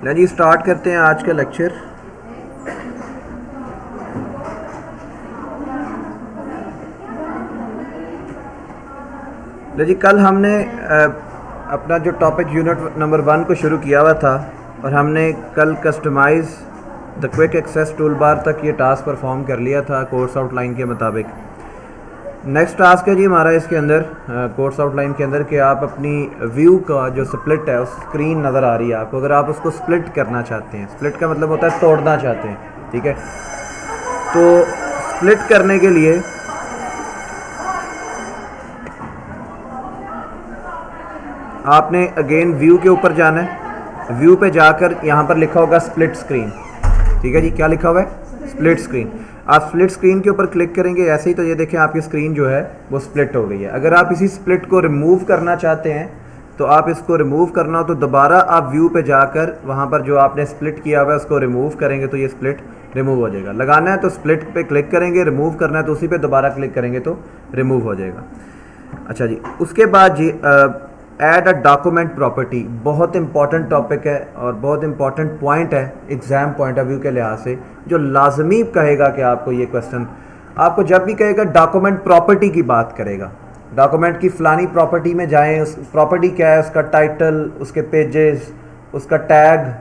ले जी स्टार्ट करते हैं आज का लेक्चर। ले जी कल हमने अपना जो टॉपिक यूनिट नंबर 1 को शुरू किया हुआ था और हमने कल customize the quick access tool bar तक ये टास्क परफॉर्म कर लिया था कोर्स आउटलाइन के मुताबिक। नेक्स्ट टास्क है जी हमारा इसके अंदर कोर्स आउटलाइन के अंदर कि आप अपनी व्यू का जो स्प्लिट है, उस स्क्रीन नज़र आ रही है आपको, अगर आप उसको स्प्लिट करना चाहते हैं, स्प्लिट का मतलब होता है तोड़ना चाहते हैं, ठीक है। तो स्प्लिट करने के लिए आपने अगेन व्यू के ऊपर जाना है। व्यू पे जाकर यहाँ पर लिखा होगा स्प्लिट स्क्रीन, ठीक है जी। क्या लिखा हुआ है? Split screen. आप स्प्लिट स्क्रीन के ऊपर क्लिक करेंगे ऐसे ही, तो ये देखें आपकी स्क्रीन जो है वो स्प्लिट हो गई है। अगर आप इसी स्प्लिट को रिमूव करना चाहते हैं तो आप इसको रिमूव करना हो तो दोबारा आप व्यू पे जाकर वहाँ पर जो आपने स्प्लिट किया हुआ है उसको रिमूव करेंगे तो ये स्प्लिट रिमूव हो जाएगा। लगाना है तो स्प्लिट पे क्लिक करेंगे, रिमूव करना है तो उसी पे दोबारा क्लिक करेंगे तो रिमूव हो जाएगा। अच्छा जी, उसके बाद जी ऐड अ डॉक्यूमेंट प्रॉपर्टी, बहुत इंपॉर्टेंट टॉपिक है और बहुत इंपॉर्टेंट पॉइंट है एग्जाम पॉइंट ऑफ व्यू के लिहाज से। जो लाजमी कहेगा कि आपको ये क्वेश्चन, आपको जब भी कहेगा डॉक्यूमेंट प्रॉपर्टी की बात करेगा, डॉक्यूमेंट की फलानी प्रॉपर्टी में जाएं, उस प्रॉपर्टी क्या है, उसका टाइटल, उसके पेजेस, उसका टैग,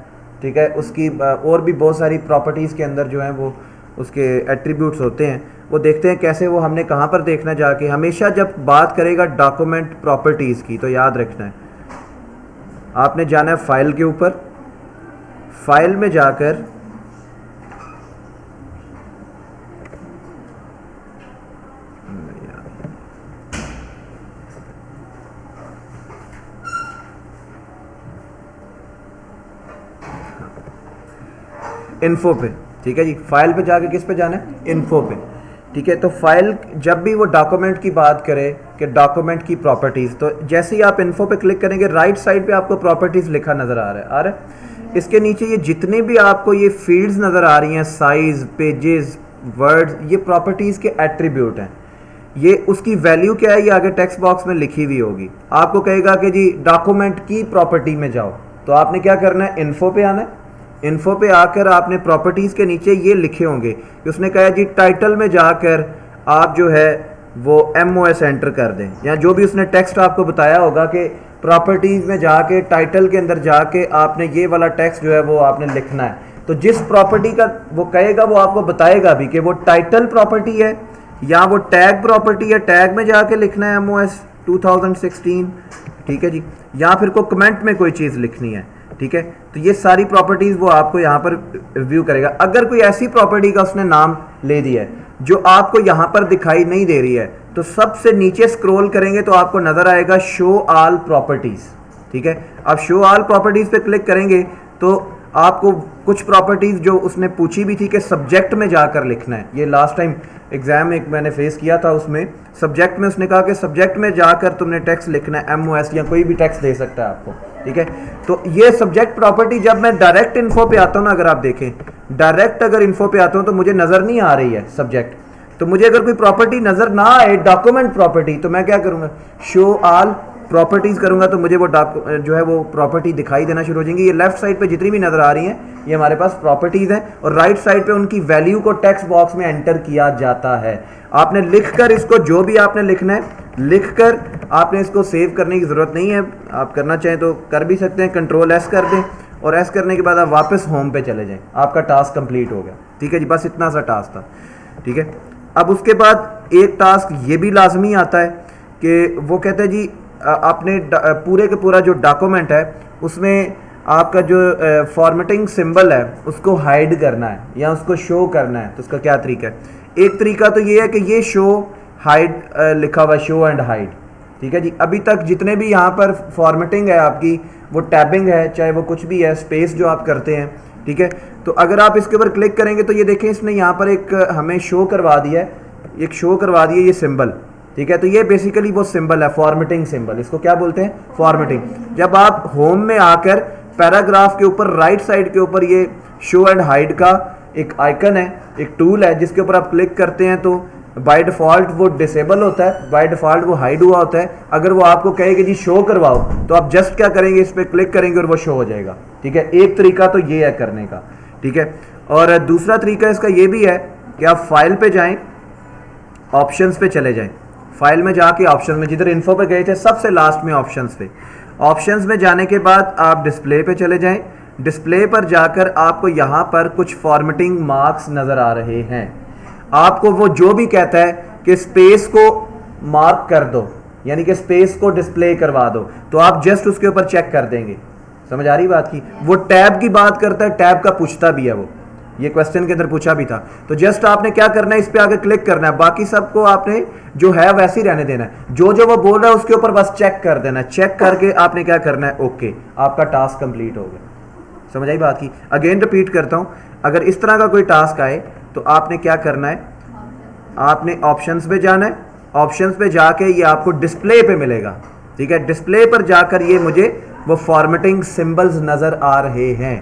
ठीक है, उसकी और भी बहुत सारी प्रॉपर्टीज़ के अंदर जो हैं वो उसके एट्रीब्यूट्स होते हैं, वो देखते हैं कैसे। वो हमने कहाँ पर देखना जाके, हमेशा जब बात करेगा डॉक्यूमेंट प्रॉपर्टीज़ की तो याद रखना है आपने जाना है फाइल के ऊपर, फाइल में जाकर इन्फो पे, ठीक है जी। फाइल पे जाके किस पे जाना है? इन्फो पे, ठीक है। तो फाइल जब भी वो डॉक्यूमेंट की बात करे कि डॉक्यूमेंट की प्रॉपर्टीज़, तो जैसे ही आप इन्फो पे क्लिक करेंगे राइट साइड पे आपको प्रॉपर्टीज़ लिखा नज़र आ रहा है। इसके नीचे ये जितने भी आपको ये फील्ड्स नज़र आ रही हैं, साइज़, पेजेस, वर्ड्स, ये प्रॉपर्टीज़ के एट्रीब्यूट हैं। ये उसकी वैल्यू क्या है ये आगे टेक्स्ट बॉक्स में लिखी हुई होगी। आपको कहेगा कि जी डॉक्यूमेंट की प्रॉपर्टी में जाओ, तो आपने क्या करना है? इन्फो पे आना है। इन्फो पे आकर आपने प्रॉपर्टीज़ के नीचे ये लिखे होंगे कि उसने कहा जी टाइटल में जाकर आप जो है वो MOS एंटर कर दें, या जो भी उसने टेक्स्ट आपको बताया होगा कि प्रॉपर्टीज़ में जाके टाइटल के अंदर जाके आपने ये वाला टेक्स्ट जो है वो आपने लिखना है। तो जिस प्रॉपर्टी का वो कहेगा वो आपको बताएगा भी कि वो टाइटल प्रॉपर्टी है या वो टैग प्रॉपर्टी है, टैग में जाके लिखना है MOS 2016, ठीक है जी, या फिर को कमेंट में कोई चीज़ लिखनी है, ठीक है। तो ये सारी प्रॉपर्टीज़ वो आपको यहाँ पर व्यू करेगा। अगर कोई ऐसी प्रॉपर्टी का उसने नाम ले दिया है जो आपको यहाँ पर दिखाई नहीं दे रही है, तो सबसे नीचे स्क्रॉल करेंगे तो आपको नज़र आएगा शो ऑल प्रॉपर्टीज़, ठीक है। अब शो ऑल प्रॉपर्टीज़ पे क्लिक करेंगे तो आपको कुछ प्रॉपर्टीज़ जो उसने पूछी भी थी कि सब्जेक्ट में जाकर लिखना है, ये लास्ट टाइम एग्जाम एक मैंने फेस किया था, उसमें सब्जेक्ट में उसने कहा कि सब्जेक्ट में जाकर तुमने टेक्स्ट लिखना है, MOS या कोई भी टेक्स्ट दे सकता है आपको, ठीक है। तो ये सब्जेक्ट प्रॉपर्टी जब मैं डायरेक्ट इन्फो पे आता हूँ ना, अगर आप देखें डायरेक्ट अगर इन्फो पे आता हूँ तो मुझे नज़र नहीं आ रही है सब्जेक्ट। तो मुझे अगर कोई प्रॉपर्टी नज़र ना आए डॉक्यूमेंट प्रॉपर्टी, तो मैं क्या करूँगा? शो ऑल प्रॉपर्टीज़ करूँगा तो मुझे वो जो है वो प्रॉपर्टी दिखाई देना शुरू हो जाएंगी। ये लेफ्ट साइड पे जितनी भी नज़र आ रही हैं ये हमारे पास प्रॉपर्टीज़ हैं, और राइट साइड पे उनकी वैल्यू को टेक्स्ट बॉक्स में एंटर किया जाता है। आपने लिखकर इसको, जो भी आपने लिखना है लिखकर आपने इसको सेव करने की ज़रूरत नहीं है। आप करना चाहें तो कर भी सकते हैं, Ctrl+S कर दें और S करने के बाद आप वापस होम पे चले जाएं, आपका टास्क कंप्लीट हो गया, ठीक है जी। बस इतना सा टास्क था, ठीक है। अब उसके बाद एक टास्क ये भी लाजमी आता है कि वो कहते हैं जी आपने पूरे के पूरा जो डॉक्यूमेंट है उसमें आपका जो फॉर्मेटिंग सिंबल है उसको हाइड करना है या उसको शो करना है। तो उसका क्या तरीका है? एक तरीका तो ये है कि ये शो हाइड लिखा हुआ, शो एंड हाइड, ठीक है जी। अभी तक जितने भी यहाँ पर फॉर्मेटिंग है आपकी, वो टैबिंग है, चाहे वो कुछ भी है, स्पेस जो आप करते हैं, ठीक है। तो अगर आप इसके ऊपर क्लिक करेंगे तो ये देखें इसने यहाँ पर एक हमें शो करवा दिया है, एक शो करवा दिया ये सिंबल, ठीक है। तो ये बेसिकली वो सिंबल है, फॉर्मेटिंग सिंबल, इसको क्या बोलते हैं? फॉर्मेटिंग। जब आप होम में आकर पैराग्राफ के ऊपर राइट साइड के ऊपर ये शो एंड हाइड का एक आइकन है, एक टूल है, जिसके ऊपर आप क्लिक करते हैं तो बाय डिफ़ॉल्ट वो डिसेबल होता है, बाय डिफ़ॉल्ट वो हाइड हुआ होता है। अगर वो आपको कहे कि जी शो करवाओ तो आप जस्ट क्या करेंगे, इस पर क्लिक करेंगे और वो शो हो जाएगा। ठीक है, एक तरीका तो ये है करने का। ठीक है, और दूसरा तरीका इसका ये भी है कि आप फाइल पे जाएं, ऑप्शंस पे चले जाएं, फाइल में जाके ऑप्शन में, जिधर इन्फो पे गए थे सबसे लास्ट में ऑप्शंस पे, ऑप्शंस में जाने के बाद आप डिस्प्ले पे चले जाएं। डिस्प्ले पर जाकर आपको यहाँ पर कुछ फॉर्मेटिंग मार्क्स नज़र आ रहे हैं। आपको वो जो भी कहता है कि स्पेस को मार्क कर दो, यानी कि स्पेस को डिस्प्ले करवा दो, तो आप जस्ट उसके ऊपर चेक कर देंगे। समझ आ रही बात की? वो टैब की बात करता है, टैब का पूछता भी है, वो ये क्वेश्चन के अंदर पूछा भी था। तो जस्ट आपने क्या करना है, इस पे आगे क्लिक करना है, बाकी सबको आपने जो है वैसे ही रहने देना है। जो जो वो बोल रहा है उसके ऊपर बस चेक कर देना है। चेक करके आपने क्या करना है, ओके, आपका टास्क कंप्लीट हो गया। समझ आई बात की? अगेन रिपीट करता हूं, अगर इस तरह का कोई टास्क आए तो आपने क्या करना है, आपने ऑप्शंस पे जाना है। ऑप्शंस पे जाके ये आपको डिस्प्ले पे मिलेगा। ठीक है, डिस्प्ले पर जाकर ये मुझे वो फॉर्मेटिंग सिंबल्स नजर आ रहे हैं,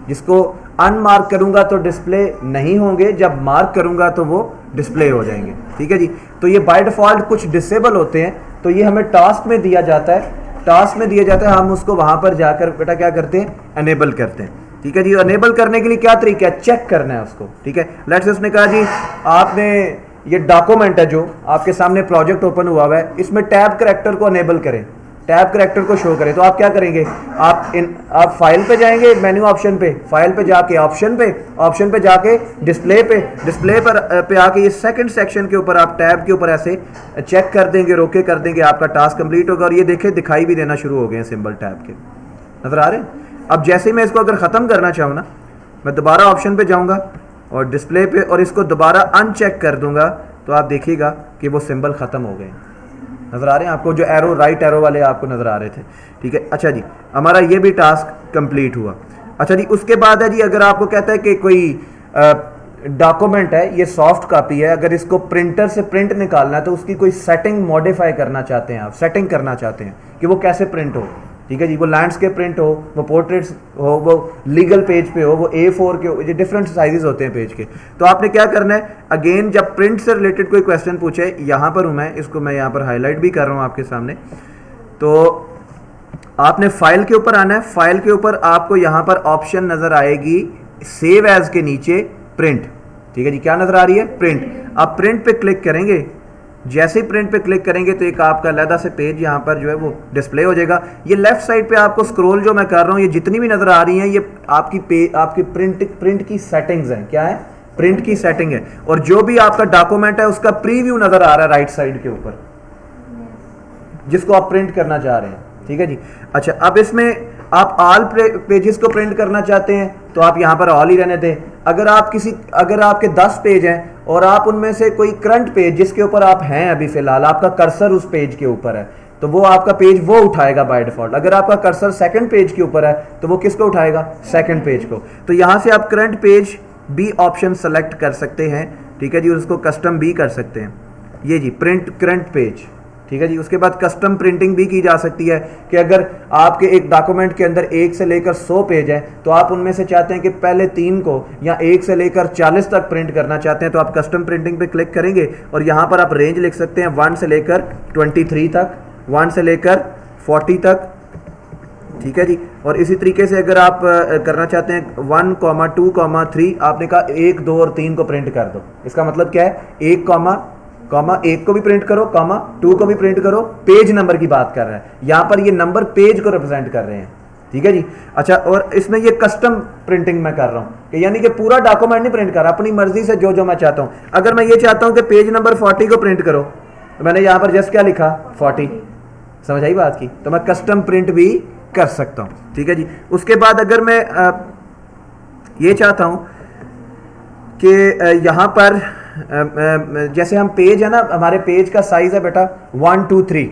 जिसको अनमार्क करूंगा तो डिस्प्ले नहीं होंगे, जब मार्क करूंगा तो वो डिस्प्ले हो जाएंगे। ठीक है जी, तो ये बाय डिफॉल्ट कुछ डिसेबल होते हैं, तो ये हमें टास्क में दिया जाता है। टास्क में दिया जाता है, हम उसको वहां पर जाकर बेटा क्या करते हैं, अनेबल करते हैं। ठीक है जी, अनेबल करने के लिए क्या तरीका है, चेक करना है उसको। ठीक है, लेट्स से उसने कहा जी आपने ये डॉक्यूमेंट है जो आपके सामने प्रोजेक्ट ओपन हुआ है, इसमें टैब करैक्टर को अनेबल करें, टैब करैक्टर को शो करें। तो आप क्या करेंगे, आप फाइल पे जाएंगे, मेन्यू ऑप्शन पे, फाइल पे जाके ऑप्शन पे जाके डिस्प्ले पे आके ये सेकंड सेक्शन के ऊपर आप टैब के ऊपर ऐसे चेक कर देंगे, रोके कर देंगे, आपका टास्क कंप्लीट होगा। और ये देखें दिखाई भी देना शुरू हो गए हैं सिंबल टैब के, नजर आ रहे हैं। अब जैसे ही मैं इसको अगर ख़त्म करना चाहूँ ना, मैं दोबारा ऑप्शन पे जाऊँगा और डिस्प्ले पे, और इसको दोबारा अनचेक कर दूंगा, तो आप देखिएगा कि वो सिंबल ख़त्म हो गए। नज़र आ रहे हैं आपको, जो एरो राइट एरो वाले आपको नज़र आ रहे थे। ठीक है, अच्छा जी, हमारा ये भी टास्क कंप्लीट हुआ। अच्छा जी, उसके बाद है जी, अगर आपको कहता है कि कोई डॉक्यूमेंट है, ये सॉफ्ट कॉपी है, अगर इसको प्रिंटर से प्रिंट निकालना है तो उसकी कोई सेटिंग मॉडिफाई करना चाहते हैं, आप सेटिंग करना चाहते हैं कि वो कैसे प्रिंट हो। ठीक है जी, वो लैंडस्केप प्रिंट हो, वो पोर्ट्रेट्स हो, वो लीगल पेज पे हो, वो A4 के हो, ये डिफरेंट साइजेस होते हैं पेज के। तो आपने क्या करना है, अगेन जब प्रिंट से रिलेटेड कोई क्वेश्चन पूछे, यहाँ पर हूँ मैं, इसको मैं यहाँ पर हाईलाइट भी कर रहा हूँ आपके सामने। तो आपने फाइल के ऊपर आना है, फाइल के ऊपर आपको यहाँ पर ऑप्शन नज़र आएगी सेव एज के नीचे प्रिंट। ठीक है जी, क्या नज़र आ रही है, प्रिंट। आप प्रिंट पे क्लिक करेंगे, जैसे ही प्रिंट पे क्लिक करेंगे तो एक आपका अलग से पेज यहाँ पर जो है वो डिस्प्ले हो जाएगा। ये लेफ्ट साइड पे आपको स्क्रॉल जो मैं कर रहा हूँ, ये जितनी भी नज़र आ रही हैं, ये आपकी प्रिंट की सेटिंग्स हैं। क्या है, प्रिंट की सेटिंग है। और जो भी आपका डॉक्यूमेंट है उसका प्रीव्यू नज़र आ रहा है राइट साइड के ऊपर, जिसको आप प्रिंट करना चाह रहे हैं। ठीक है जी, अच्छा, अब इसमें आप ऑल पेजेस को प्रिंट करना चाहते हैं तो आप यहाँ पर ऑल ही रहने दें। अगर आपके 10 पेज हैं और आप उनमें से कोई करंट पेज जिसके ऊपर आप हैं अभी फिलहाल, आपका कर्सर उस पेज के ऊपर है, तो वो आपका पेज वो उठाएगा बाय डिफॉल्ट। अगर आपका कर्सर सेकंड पेज के ऊपर है तो वो किसको उठाएगा, सेकंड पेज को। तो यहाँ से आप करंट पेज भी ऑप्शन सेलेक्ट कर सकते हैं। ठीक है जी, उसको कस्टम भी कर सकते हैं। ये जी प्रिंट करंट पेज। ठीक है जी, उसके बाद कस्टम प्रिंटिंग भी की जा सकती है कि अगर आपके एक डॉक्यूमेंट के अंदर 1 से लेकर 100 पेज हैं, तो आप उनमें से चाहते हैं कि पहले 3 को या 1 से लेकर 40 तक प्रिंट करना चाहते हैं, तो आप कस्टम प्रिंटिंग पे क्लिक करेंगे और यहाँ पर आप रेंज लिख सकते हैं 1 से लेकर 23 तक, 1 से लेकर 40 तक। ठीक है जी, और इसी तरीके से अगर आप करना चाहते हैं 1, 2, 3, आपने कहा 1, 2 और 3 को प्रिंट कर दो। इसका मतलब क्या है, 1 को भी प्रिंट करो, 2 को भी प्रिंट करो, पेज नंबर की बात कर रहा है यहाँ पर, ये नंबर पेज को रिप्रेजेंट कर रहे हैं। ठीक है जी, अच्छा, और इसमें ये कस्टम प्रिंटिंग मैं कर रहा हूँ कि यानी कि पूरा डॉक्यूमेंट नहीं प्रिंट कर रहा, अपनी मर्जी से जो मैं चाहता हूँ। अगर मैं ये चाहता हूँ कि पेज नंबर 40 को प्रिंट करो, तो मैंने यहाँ पर जस्ट क्या लिखा, 40। समझ आई बात की? तो मैं कस्टम प्रिंट भी कर सकता हूँ। ठीक है जी, उसके बाद अगर मैं ये चाहता हूँ कि यहाँ पर जैसे हम पेज है ना, हमारे पेज का साइज है बेटा 1, 2, 3।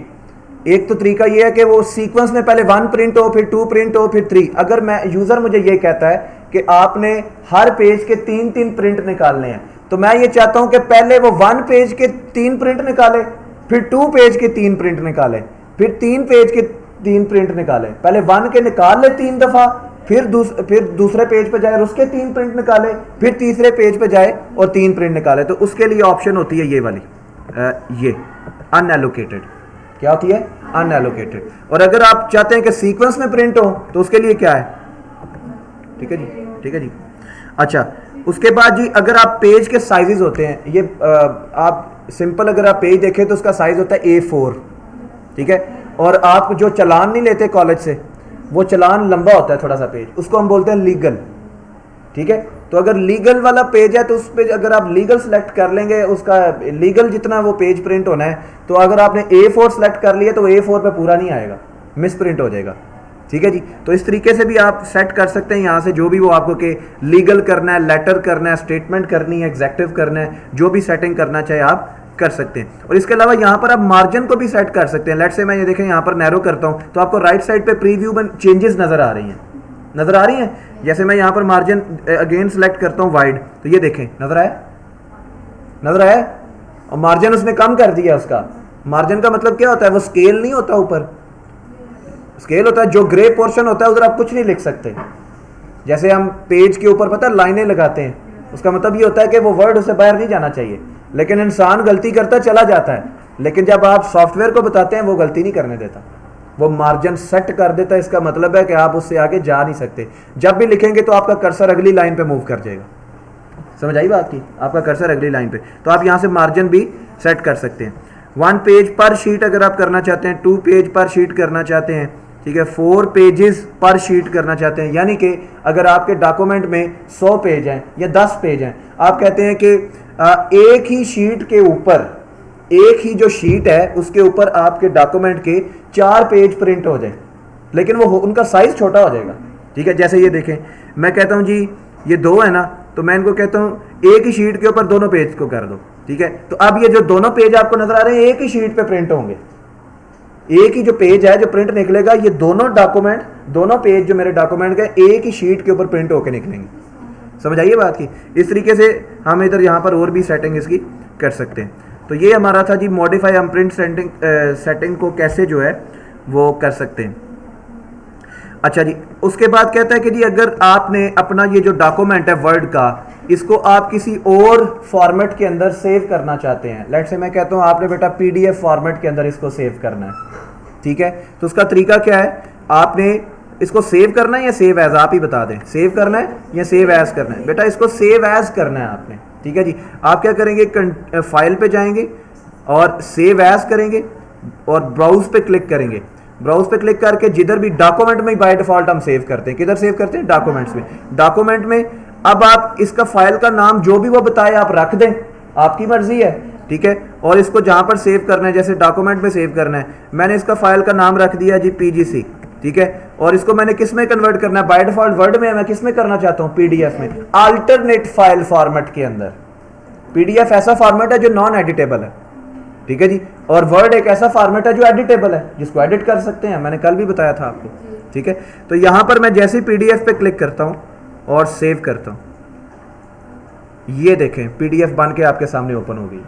एक तो तरीका ये है कि वो सीक्वेंस में पहले 1 प्रिंट हो, फिर 2 प्रिंट हो, फिर 3। अगर मैं यूजर मुझे ये कहता है कि आपने हर पेज के 3-3 प्रिंट निकालने हैं, तो मैं ये चाहता हूं कि पहले वो 1 पेज के 3 प्रिंट निकाले, फिर 2 पेज के 3 प्रिंट निकाले, फिर 3 पेज के 3 प्रिंट निकाले। पहले 1 के निकाल ले 3 दफा, फिर दूसरे पेज पे जाए और उसके 3 प्रिंट निकाले, फिर तीसरे पेज पे जाए और 3 प्रिंट निकाले। तो उसके लिए ऑप्शन होती है ये वाली, ये अनएलोकेटेड। क्या होती है? अनएलोकेटेड। और अगर आप चाहते हैं कि सीक्वेंस में प्रिंट हो तो उसके लिए क्या है? ठीक है जी, ठीक है जी। अच्छा, उसके बाद जी अगर आप पेज के साइजेस होते हैं, ये आप सिंपल अगर आप पेज देखें तो उसका साइज होता है A4, ठीक है। और आप जो चालान नहीं लेते कॉलेज से, वो चालान लंबा होता है थोड़ा सा पेज, उसको हम बोलते हैं लीगल, ठीक है। तो अगर लीगल वाला पेज है तो उस पे अगर आप लीगल सेलेक्ट कर लेंगे, उसका लीगल जितना वो पेज प्रिंट होना है, तो अगर आपने A4 सेलेक्ट कर लिया तो A4 पे पूरा नहीं आएगा, मिस प्रिंट हो जाएगा, ठीक है जी। तो इस तरीके से भी आप सेट कर सकते हैं यहाँ से, जो भी वो आपको के लीगल करना है, लेटर करना है, स्टेटमेंट करनी है, एग्जेक्टिव करना है, जो भी सेटिंग करना चाहे आप कर सकते हैं। और इसके अलावा यहाँ पर आप मार्जिन को भी सेट कर सकते हैं। लेट्स से मैं ये देखें यहाँ पर नैरो करता हूँ तो आपको राइट साइड पे प्रीव्यू में चेंजेस नजर आ रही हैं, नजर आ रही हैं। जैसे मैं यहाँ पर मार्जिन अगेन सेलेक्ट करता हूँ वाइड, तो ये देखें नजर आया, नजर आया। और मार्जिन उसने कम कर दिया। उसका मार्जिन का मतलब क्या होता है? वो स्केल नहीं होता, ऊपर स्केल होता है, जो ग्रे पोर्शन होता है उधर आप कुछ नहीं लिख सकते। जैसे हम पेज के ऊपर पता है लाइनें लगाते हैं, उसका मतलब ये होता है कि वो वर्ड उससे बाहर नहीं जाना चाहिए, लेकिन इंसान गलती करता चला जाता है। लेकिन जब आप सॉफ्टवेयर को बताते हैं वो गलती नहीं करने देता, वो मार्जिन सेट कर देता है। इसका मतलब है कि आप उससे आगे जा नहीं सकते। जब भी लिखेंगे तो आपका कर्सर अगली लाइन पे मूव कर जाएगा। समझ आई बात की? आपका कर्सर अगली लाइन पे, तो आप यहाँ से मार्जिन भी सेट कर सकते हैं। 1 पेज पर शीट अगर आप करना चाहते हैं, 2 पेज पर शीट करना चाहते हैं, ठीक है, 4 पेजेस पर शीट करना चाहते हैं। यानी कि अगर आपके डॉक्यूमेंट में 100 पेज हैं या 10 पेज हैं, आप कहते हैं कि एक ही शीट के ऊपर, एक ही जो शीट है उसके ऊपर आपके डॉक्यूमेंट के 4 पेज प्रिंट हो जाए, लेकिन वो उनका साइज छोटा हो जाएगा, ठीक है। जैसे ये देखें, मैं कहता हूं जी ये 2 है ना, तो मैं इनको कहता हूं एक ही शीट के ऊपर दोनों पेज को कर दो, ठीक है। तो अब ये जो दोनों पेज आपको नजर आ रहे हैं एक ही शीट पे प्रिंट होंगे, एक ही जो पेज है जो प्रिंट निकलेगा, ये दोनों डॉक्यूमेंट, दोनों पेज जो मेरे डॉक्यूमेंट के एक ही शीट के ऊपर प्रिंट होकर निकलेंगे। समझ आइए बात की? इस तरीके से हम इधर यहाँ पर और भी सेटिंग इसकी कर सकते हैं। तो ये हमारा था जी मॉडिफाई हम प्रिंट सेटिंग को कैसे जो है वो कर सकते हैं। अच्छा जी, उसके बाद कहता है कि जी अगर आपने अपना ये जो डॉक्यूमेंट है वर्ड का, इसको आप किसी और फॉर्मेट के अंदर सेव करना चाहते हैं। लेट्स से मैं कहता हूँ आपने बेटा PDF फॉर्मेट के अंदर इसको सेव करना है, ठीक है। तो उसका तरीका क्या है? आपने इसको सेव करना है या सेव एज, आप ही बता दें, सेव करना है या सेव एज करना है? बेटा इसको सेव एज करना है आपने, ठीक है जी। आप क्या करेंगे? फाइल पे जाएंगे और सेव एज करेंगे और ब्राउज पे क्लिक करेंगे। ब्राउज पे क्लिक करके जिधर भी डॉक्यूमेंट में बाय डिफॉल्ट हम सेव करते हैं, किधर सेव करते हैं? डॉक्यूमेंट्स में। डॉक्यूमेंट में अब आप इसका फाइल का नाम जो भी वो बताए आप रख दें, आपकी मर्जी है, ठीक है। और इसको जहां पर सेव करना है, जैसे डॉक्यूमेंट में सेव करना है, मैंने इसका फाइल का नाम रख दिया जी PGC, ठीक है। और इसको मैंने किस में कन्वर्ट करना है? बाय डिफॉल्ट वर्ड में, मैं किस में करना चाहता हूं? PDF में, अल्टरनेट फाइल फॉर्मेट के अंदर। PDF ऐसा फॉर्मेट है जो नॉन एडिटेबल है, ठीक है जी। और वर्ड एक ऐसा फॉर्मेट है जो एडिटेबल है, जिसको एडिट कर सकते हैं, मैंने कल भी बताया था आपको, ठीक है। तो यहां पर मैं जैसे PDF पे क्लिक करता हूं और सेव करता हूं, ये देखें PDF बन के आपके सामने ओपन हो गई।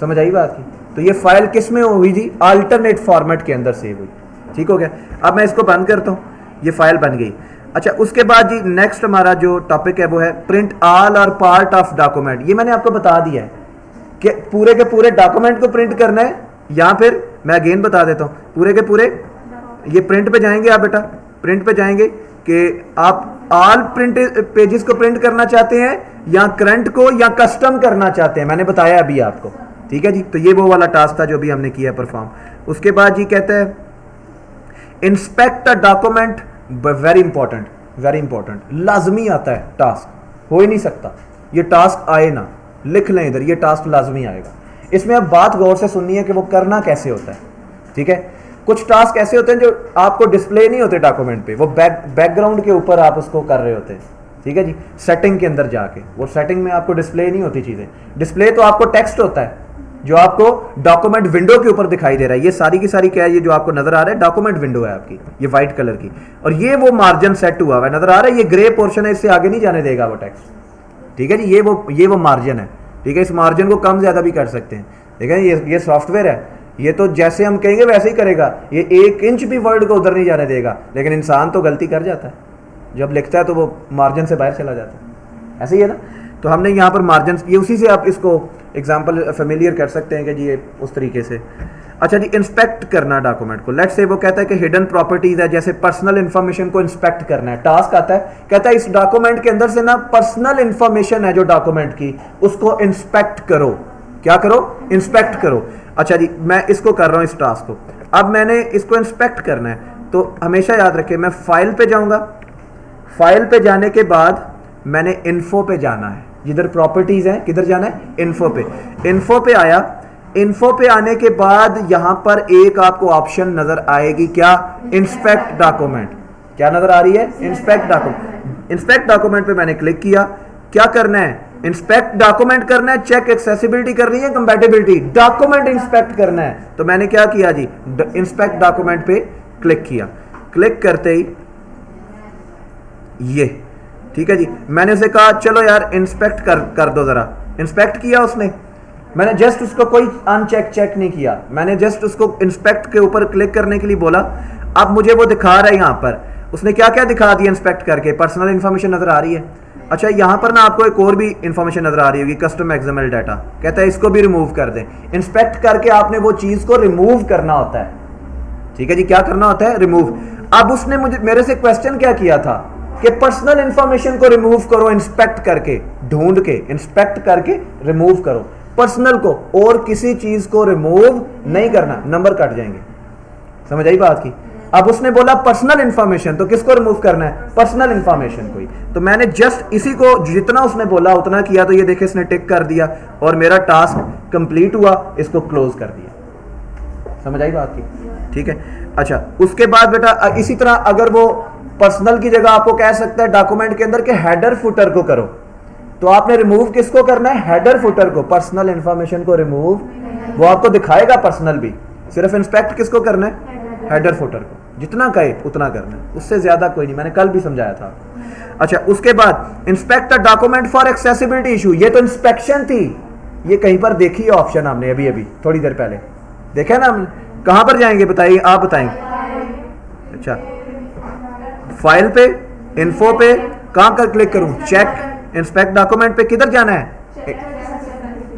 समझ आई बात की? तो ये फाइल किस में हुई जी? अल्टरनेट फॉर्मेट के अंदर सेव हुई, ठीक हो गया। अब मैं इसको बंद करता हूं, ये फाइल बन गई। अच्छा, उसके बाद जी नेक्स्ट हमारा जो टॉपिक है वो है प्रिंट ऑल और पार्ट ऑफ डॉक्यूमेंट। ये मैंने आपको बता दिया है कि पूरे के पूरे डॉक्यूमेंट को प्रिंट करना है, या फिर मैं अगेन बता देता हूं, पूरे के पूरे ये प्रिंट पे जाएंगे आप बेटा, प्रिंट पे जाएंगे कि आप ऑल प्रिंट पेजेस को प्रिंट करना चाहते हैं या करंट को या कस्टम करना चाहते हैं, मैंने बताया अभी आपको, ठीक है जी। तो ये वो वाला टास्क था जो भी हमने किया परफॉर्म। उसके बाद जी कहता है inspect a document, very important, very important, लाजमी आता है टास्क, हो ही नहीं सकता ये टास्क आए ना, लिख लें इधर, ये टास्क लाजमी आएगा। इसमें अब बात गौर से सुननी है कि वो करना कैसे होता है, ठीक है। कुछ टास्क ऐसे होते हैं जो आपको डिस्प्ले नहीं होते डॉक्यूमेंट पे, वो बैकग्राउंड के ऊपर आप उसको कर रहे होते हैं, ठीक है जी। सेटिंग के अंदर जाके वो सेटिंग में आपको डिस्प्ले नहीं होती चीजें, डिस्प्ले तो आपको टेक्स्ट होता है जो आपको डॉक्यूमेंट विंडो के ऊपर दिखाई दे रहा है। ये सारी की सारी क्या है? ये जो आपको नजर आ रहा है डॉक्यूमेंट विंडो है आपकी, ये व्हाइट कलर की, और ये वो मार्जिन सेट हुआ है नजर आ रहा है, ये ग्रे पोर्शन है, इससे आगे नहीं जाने देगा वो टेक्स्ट, ठीक है जी। ये वो मार्जिन है, ठीक है। इस मार्जिन को कम ज्यादा भी कर सकते हैं, ठीक है। ये सॉफ्टवेयर है, ये तो जैसे हम कहेंगे वैसे ही करेगा, ये 1 इंच भी वर्ड को उधर नहीं जाने देगा, लेकिन इंसान तो गलती कर जाता है, जब लिखता है तो वो मार्जिन से बाहर चला जाता है, ऐसे ही है ना। तो हमने यहाँ पर मार्जिन, ये उसी से आप इसको एग्जांपल फेमिलियर कर सकते हैं कि जी ये उस तरीके से। अच्छा जी, इंस्पेक्ट करना डॉक्यूमेंट को, लेट्स से वो कहता है कि हिडन प्रॉपर्टीज है, जैसे पर्सनल इंफॉर्मेशन को इंस्पेक्ट करना है, टास्क आता है, कहता है इस डॉक्यूमेंट के अंदर से ना पर्सनल इंफॉर्मेशन है जो डॉक्यूमेंट की, उसको इंस्पेक्ट करो। क्या करो? इंस्पेक्ट करो। अच्छा जी, मैं इसको कर रहा हूँ इस टास्क को, अब मैंने इसको इंस्पेक्ट करना है, तो हमेशा याद रखें मैं फाइल पे जाऊंगा, फाइल पे जाने के बाद मैंने इन्फो पे जाना है, जिधर प्रॉपर्टीज है किधर जाना है? इन्फो पे। इन्फो पे आया, इन्फो पे आने के बाद यहां पर एक आपको ऑप्शन नजर आएगी, क्या? Inspect document. क्या नजर आ रही है? Inspect document. इंस्पेक्ट डॉक्यूमेंट पे मैंने क्लिक किया। क्या करना है? इंस्पेक्ट डॉक्यूमेंट करना है, चेक एक्सेसिबिलिटी करनी है, कंपैटिबिलिटी, डॉक्यूमेंट इंस्पेक्ट करना है। तो मैंने क्या किया जी, इंस्पेक्ट डॉक्यूमेंट पे क्लिक किया। क्लिक करते ही ये, ठीक है जी, मैंने उसे कहा चलो यार इंस्पेक्ट कर दो जरा। इंस्पेक्ट किया उसने, मैंने जस्ट उसको कोई अनचेक चेक नहीं किया, मैंने जस्ट उसको इंस्पेक्ट के ऊपर क्लिक करने के लिए बोला। अब मुझे वो दिखा रहा है यहाँ पर, उसने क्या क्या दिखा दिया इंस्पेक्ट करके? पर्सनल इंफॉर्मेशन नजर आ रही है। अच्छा, यहाँ पर ना आपको एक और भी इंफॉर्मेशन नजर आ रही होगी, कस्टम एक्सएमएल डाटा, कहता है इसको भी रिमूव कर दें। इंस्पेक्ट करके आपने वो चीज को रिमूव करना होता है, ठीक है जी, क्या करना होता है? रिमूव। अब उसने मुझे मेरे से क्वेश्चन क्या किया था कि पर्सनल इंफॉर्मेशन को रिमूव करो, इंस्पेक्ट करके, ढूंढ के इंस्पेक्ट करके रिमूव करो पर्सनल को, और किसी चीज को रिमूव नहीं करना, नंबर कट जाएंगे। समझ आई बात की? अब उसने बोला पर्सनल इंफॉर्मेशन, तो किसको रिमूव करना है? पर्सनल इंफॉर्मेशन को ही। तो मैंने जस्ट इसी को जितना उसने बोला उतना किया, तो ये देखे इसने टिक कर दिया और मेरा टास्क कंप्लीट हुआ, इसको क्लोज कर दिया। समझ आई बात की? ठीक है। अच्छा, उसके बाद बेटा इसी तरह अगर वो पर्सनल की जगह आपको कह सकता है डॉक्यूमेंट के अंदर के हेडर फुटर को करो, तो आपने रिमूव किसको करना है? हेडर फुटर को, पर्सनल इंफॉर्मेशन को रिमूव, वो आपको दिखाएगा पर्सनल भी, सिर्फ इंस्पेक्ट किसको करना है? हेडर फुटर को। जितना कहे उतना करना है, उससे ज्यादा कोई नहीं, मैंने कल भी समझाया था। अच्छा, उसके बाद inspect the document for accessibility issue, ये तो इंस्पेक्शन थी, ये कहीं पर देखी है ऑप्शन हमने अभी अभी थोड़ी देर पहले देखा ना हमने? कहां पर जाएंगे बताइए, आप बताएंगे। अच्छा, फाइल पे, इन्फो पे, कहां कर क्लिक करूं? चेक इंस्पेक्ट डॉक्यूमेंट पे, किधर जाना है?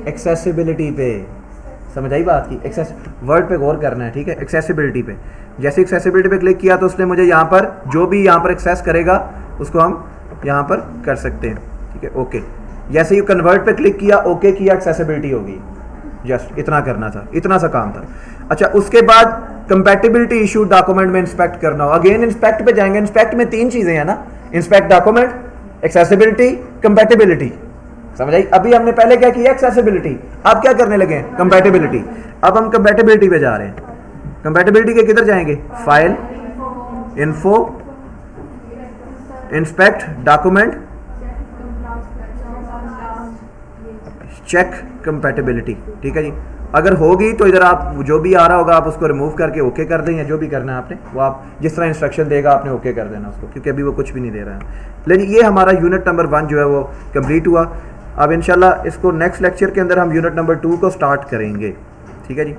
एक्सेसिबिलिटी पे। समझ आई बात की? एक्सेस वर्ड पे गौर करना है, ठीक है। एक्सेसिबिलिटी पे, जैसे एक्सेसिबिलिटी पे क्लिक किया तो उसने मुझे यहाँ पर जो भी यहाँ पर एक्सेस करेगा उसको हम यहाँ पर कर सकते हैं, ठीक है। ओके, जैसे ही कन्वर्ट पे क्लिक किया, ओके किया, एक्सेसिबिलिटी होगी। जस्ट इतना करना था, इतना सा काम था। अच्छा, उसके बाद कंपैटिबिलिटी इशू डॉक्यूमेंट में इंस्पेक्ट करना हो, अगेन इंस्पेक्ट पे जाएंगे। इंस्पेक्ट में 3 चीजें हैं ना, इंस्पेक्ट डॉक्यूमेंट, एक्सेसिबिलिटी, कंपैटिबिलिटी। समझ आई? अभी हमने पहले क्या किया? एक्सेसिबिलिटी, अब क्या करने लगे? कंपैटिबिलिटी। अब हम कंपैटिबिलिटी पे जा रहे हैं। कंपैटिबिलिटी के किधर जाएंगे? File, info, inspect document, check compatibility, ठीक है जी। अगर होगी तो इधर आप जो भी आ रहा होगा आप उसको रिमूव करके ओके कर दें, या जो भी करना है आपने वो आप जिस तरह इंस्ट्रक्शन देगा आपने ओके कर देना उसको, क्योंकि अभी वो कुछ भी नहीं दे रहा है। लेकिन ये हमारा यूनिट नंबर 1 जो है वो कंप्लीट हुआ। अब इंशाल्लाह इसको नेक्स्ट लेक्चर के अंदर हम यूनिट नंबर 2 को स्टार्ट करेंगे, ठीक है जी।